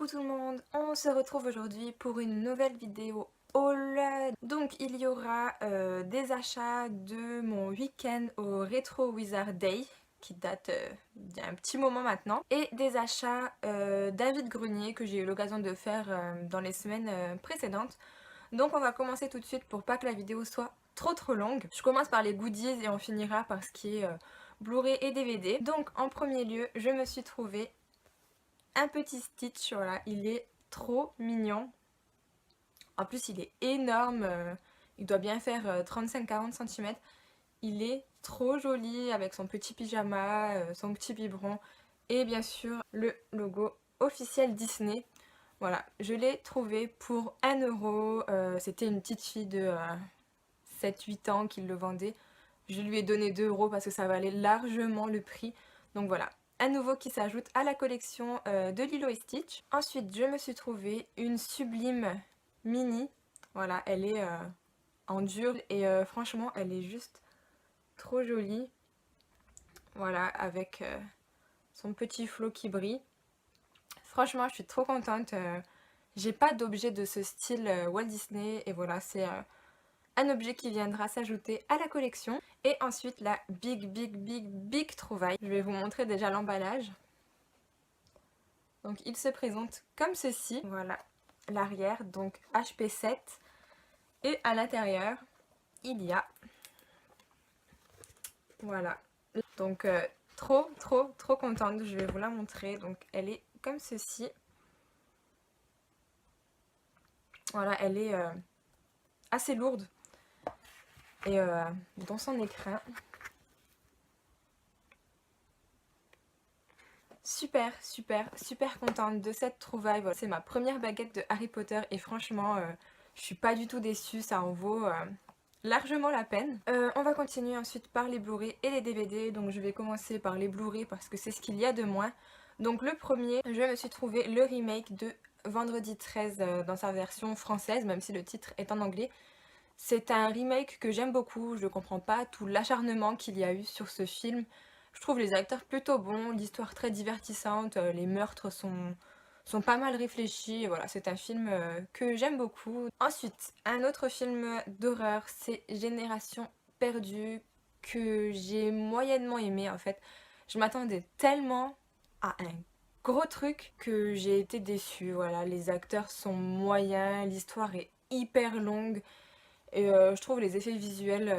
Coucou tout le monde, on se retrouve aujourd'hui pour une nouvelle vidéo haul. Donc il y aura des achats de mon week-end au Retro Wizard Day qui date d'il y a un petit moment maintenant, et des achats David Grenier que j'ai eu l'occasion de faire dans les semaines précédentes. Donc on va commencer tout de suite pour pas que la vidéo soit trop longue. Je commence par les goodies et on finira par ce qui est Blu-ray et DVD. Donc en premier lieu, je me suis trouvé un petit Stitch, voilà, il est trop mignon. En plus il est énorme, il doit bien faire 35-40 cm. Il est trop joli avec son petit pyjama, son petit biberon et bien sûr le logo officiel Disney. Voilà, je l'ai trouvé pour 1 €, c'était une petite fille de 7-8 ans qui le vendait. Je lui ai donné 2 € parce que ça valait largement le prix. Donc voilà, un nouveau qui s'ajoute à la collection de Lilo et Stitch. Ensuite, je me suis trouvé une sublime mini. Voilà, elle est en dur et franchement, elle est juste trop jolie. Voilà, avec son petit flot qui brille. Franchement, je suis trop contente. J'ai pas d'objet de ce style Walt Disney et voilà, c'est un objet qui viendra s'ajouter à la collection. Et ensuite la big trouvaille. Je vais vous montrer déjà l'emballage. Donc il se présente comme ceci. Voilà l'arrière, donc HP7. Et à l'intérieur, il y a... Voilà. Donc trop contente. Je vais vous la montrer. Donc elle est comme ceci. Voilà, elle est assez lourde. Et dans son écrin, super contente de cette trouvaille. Voilà, c'est ma première baguette de Harry Potter et franchement, je suis pas du tout déçue, ça en vaut largement la peine. On va continuer ensuite par les Blu-ray et les DVD. Donc je vais commencer par les Blu-ray parce que c'est ce qu'il y a de moins. Donc le premier, je me suis trouvé le remake de Vendredi 13 dans sa version française, même si le titre est en anglais. C'est un remake que j'aime beaucoup, je comprends pas tout l'acharnement qu'il y a eu sur ce film. Je trouve les acteurs plutôt bons, l'histoire très divertissante, les meurtres sont pas mal réfléchis, et voilà, c'est un film que j'aime beaucoup. Ensuite, un autre film d'horreur, c'est Génération perdue, que j'ai moyennement aimé en fait. Je m'attendais tellement à un gros truc que j'ai été déçue, voilà, les acteurs sont moyens, l'histoire est hyper longue, et je trouve les effets visuels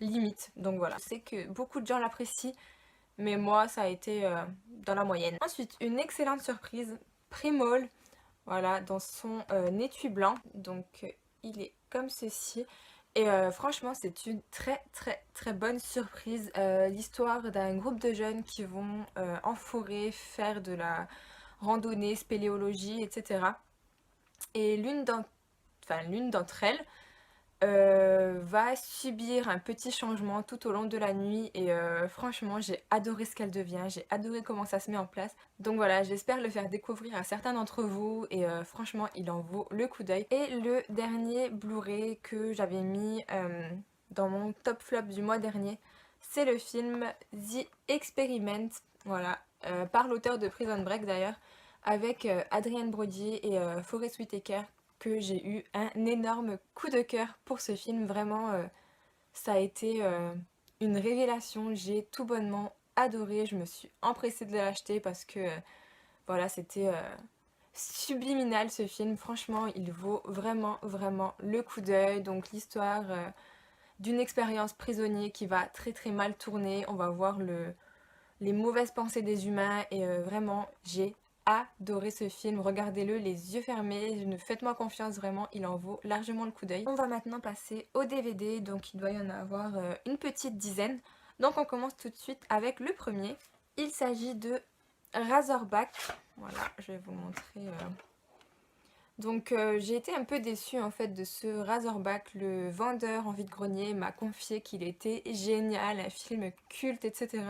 limites. Donc voilà, je sais que beaucoup de gens l'apprécient, mais moi ça a été dans la moyenne. Ensuite, une excellente surprise, Prémol, voilà, dans son étui blanc. Donc il est comme ceci. Et franchement, c'est une très bonne surprise. L'histoire d'un groupe de jeunes qui vont en forêt faire de la randonnée, spéléologie, etc. Et l'une d'entre elles va subir un petit changement tout au long de la nuit et franchement j'ai adoré ce qu'elle devient, j'ai adoré comment ça se met en place. Donc voilà, j'espère le faire découvrir à certains d'entre vous et franchement il en vaut le coup d'œil. Et le dernier Blu-ray que j'avais mis dans mon top flop du mois dernier, c'est le film The Experiment, voilà, par l'auteur de Prison Break d'ailleurs, avec Adrien Brody et Forest Whitaker, que j'ai eu un énorme coup de cœur pour ce film. Vraiment, ça a été une révélation. J'ai tout bonnement adoré. Je me suis empressée de l'acheter parce que voilà, c'était subliminal ce film. Franchement, il vaut vraiment le coup d'œil. Donc l'histoire d'une expérience prisonnier qui va très mal tourner. On va voir les mauvaises pensées des humains et vraiment, j'ai adoré ce film, regardez-le les yeux fermés, faites-moi confiance, vraiment il en vaut largement le coup d'œil. On va maintenant passer au DVD, donc il doit y en avoir une petite dizaine. Donc on commence tout de suite avec le premier. Il s'agit de Razorback, voilà, je vais vous montrer. Donc j'ai été un peu déçue en fait de ce Razorback. Le vendeur en vide-grenier m'a confié qu'il était génial, un film culte, etc.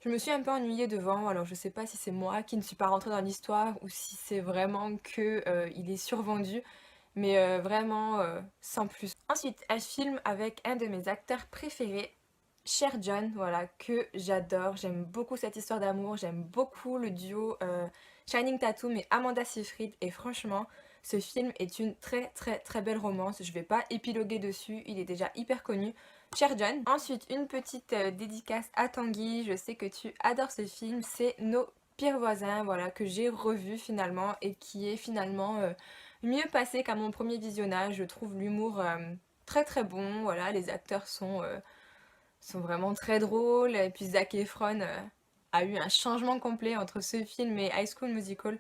Je me suis un peu ennuyée devant, alors je sais pas si c'est moi qui ne suis pas rentrée dans l'histoire ou si c'est vraiment que il est survendu, mais vraiment sans plus. Ensuite, un film avec un de mes acteurs préférés, Cher John, voilà, que j'adore. J'aime beaucoup cette histoire d'amour, j'aime beaucoup le duo Shining Tatum et Amanda Seyfried et franchement ce film est une très belle romance. Je vais pas épiloguer dessus, il est déjà hyper connu. Cher John. Ensuite une petite dédicace à Tanguy, je sais que tu adores ce film, c'est Nos pires voisins, voilà, que j'ai revu finalement et qui est finalement mieux passé qu'à mon premier visionnage. Je trouve l'humour très bon, voilà, les acteurs sont vraiment très drôles et puis Zac Efron a eu un changement complet entre ce film et High School Musical.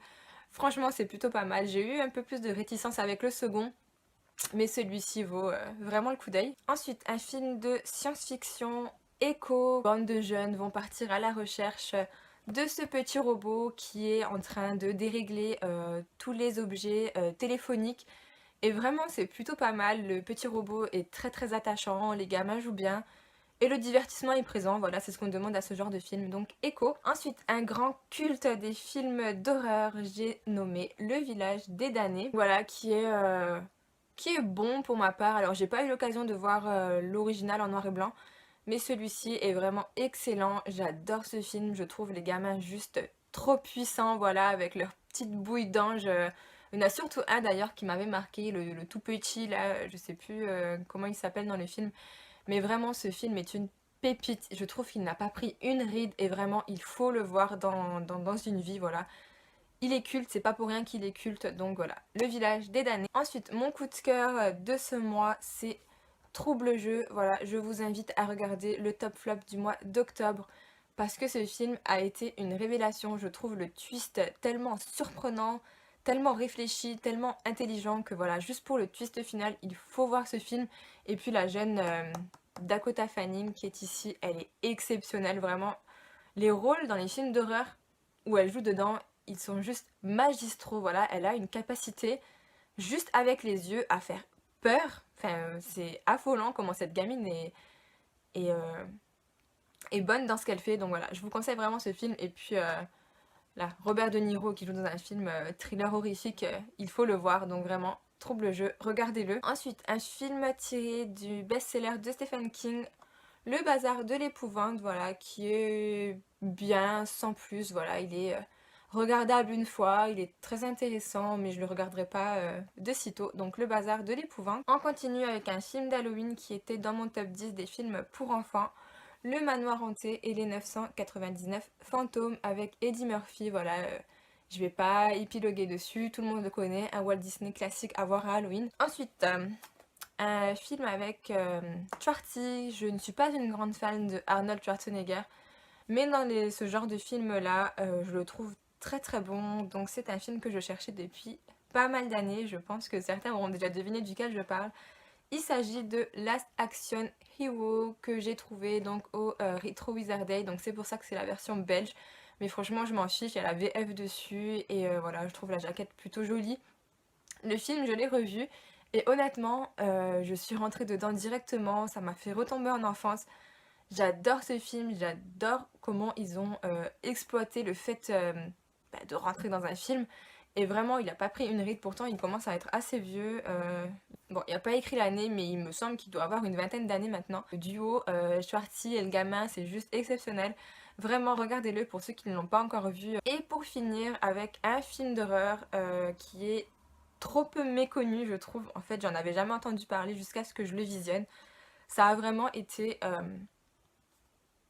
Franchement c'est plutôt pas mal, j'ai eu un peu plus de réticence avec le second, mais celui-ci vaut vraiment le coup d'œil. Ensuite, un film de science-fiction éco. Bande de jeunes vont partir à la recherche de ce petit robot qui est en train de dérégler tous les objets téléphoniques. Et vraiment, c'est plutôt pas mal. Le petit robot est très attachant, les gamins jouent bien. Et le divertissement est présent, voilà, c'est ce qu'on demande à ce genre de film, donc Echo. Ensuite, un grand culte des films d'horreur, j'ai nommé Le Village des Damnés, voilà, qui est bon pour ma part. Alors, j'ai pas eu l'occasion de voir l'original en noir et blanc, mais celui-ci est vraiment excellent. J'adore ce film, je trouve les gamins juste trop puissants, voilà, avec leur petite bouille d'ange. Il y en a surtout un d'ailleurs qui m'avait marqué, le tout petit là, je sais plus comment il s'appelle dans le film. Mais vraiment, ce film est une pépite. Je trouve qu'il n'a pas pris une ride et vraiment, il faut le voir dans une vie, voilà. Il est culte, c'est pas pour rien qu'il est culte, donc voilà. Le Village des Damnés. Ensuite, mon coup de cœur de ce mois, c'est Trouble Jeu. Voilà, je vous invite à regarder le top flop du mois d'octobre parce que ce film a été une révélation. Je trouve le twist tellement surprenant, tellement réfléchi, tellement intelligent que voilà, juste pour le twist final, il faut voir ce film. Et puis la jeune Dakota Fanning qui est ici, elle est exceptionnelle, vraiment. Les rôles dans les films d'horreur où elle joue dedans, ils sont juste magistraux, voilà. Elle a une capacité, juste avec les yeux, à faire peur. Enfin, c'est affolant comment cette gamine est, euh, est bonne dans ce qu'elle fait. Donc voilà, je vous conseille vraiment ce film. Et puis là, Robert De Niro qui joue dans un film thriller horrifique, il faut le voir. Donc vraiment, Trouble Jeu, regardez-le. Ensuite, un film tiré du best-seller de Stephen King, Le Bazar de l'Épouvante, voilà, qui est bien, sans plus, voilà, il est regardable une fois, il est très intéressant, mais je le regarderai pas de sitôt, donc Le Bazar de l'Épouvante. On continue avec un film d'Halloween qui était dans mon top 10 des films pour enfants, Le Manoir hanté et les 999 fantômes avec Eddie Murphy, voilà, je vais pas épiloguer dessus, tout le monde le connaît, un Walt Disney classique à voir à Halloween. Ensuite, un film avec Schwarzenegger. Je ne suis pas une grande fan de Arnold Schwarzenegger, mais dans ce genre de film là, je le trouve très bon. Donc c'est un film que je cherchais depuis pas mal d'années. Je pense que certains auront déjà deviné duquel je parle. Il s'agit de Last Action Hero que j'ai trouvé donc au Retro Wizard Day. Donc c'est pour ça que c'est la version belge. Mais franchement je m'en fiche, il y a la VF dessus et voilà, je trouve la jaquette plutôt jolie. Le film, je l'ai revu et honnêtement, je suis rentrée dedans directement, ça m'a fait retomber en enfance. J'adore ce film, j'adore comment ils ont exploité le fait de rentrer dans un film. Et vraiment, il n'a pas pris une ride, pourtant il commence à être assez vieux. Bon, il n'a pas écrit l'année, mais il me semble qu'il doit avoir une vingtaine d'années maintenant. Le duo Schwartzy et le gamin, c'est juste exceptionnel. Vraiment, regardez-le pour ceux qui ne l'ont pas encore vu. Et pour finir, avec un film d'horreur qui est trop peu méconnu, je trouve. En fait, j'en avais jamais entendu parler jusqu'à ce que je le visionne. Ça a vraiment été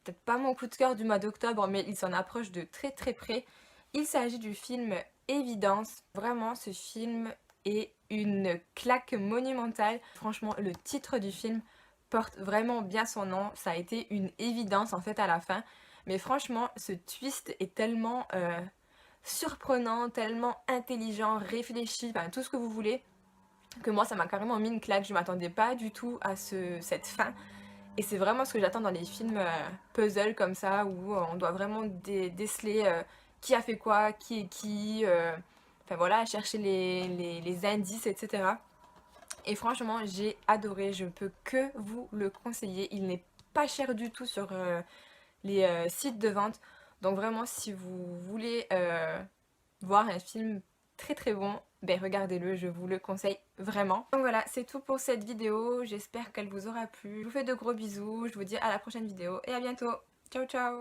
peut-être pas mon coup de cœur du mois d'octobre, mais il s'en approche de très près. Il s'agit du film Évidence. Vraiment, ce film est une claque monumentale. Franchement, le titre du film porte vraiment bien son nom. Ça a été une évidence en fait à la fin. Mais franchement, ce twist est tellement surprenant, tellement intelligent, réfléchi, enfin tout ce que vous voulez, que moi ça m'a carrément mis une claque. Je m'attendais pas du tout à cette fin. Et c'est vraiment ce que j'attends dans les films puzzle comme ça, où on doit vraiment déceler qui a fait quoi, qui est qui, enfin voilà, chercher les indices, etc. Et franchement, j'ai adoré, je peux que vous le conseiller. Il n'est pas cher du tout sur les sites de vente. Donc vraiment, si vous voulez voir un film très bon, ben regardez-le, je vous le conseille vraiment. Donc voilà, c'est tout pour cette vidéo, j'espère qu'elle vous aura plu. Je vous fais de gros bisous, je vous dis à la prochaine vidéo et à bientôt. Ciao ciao.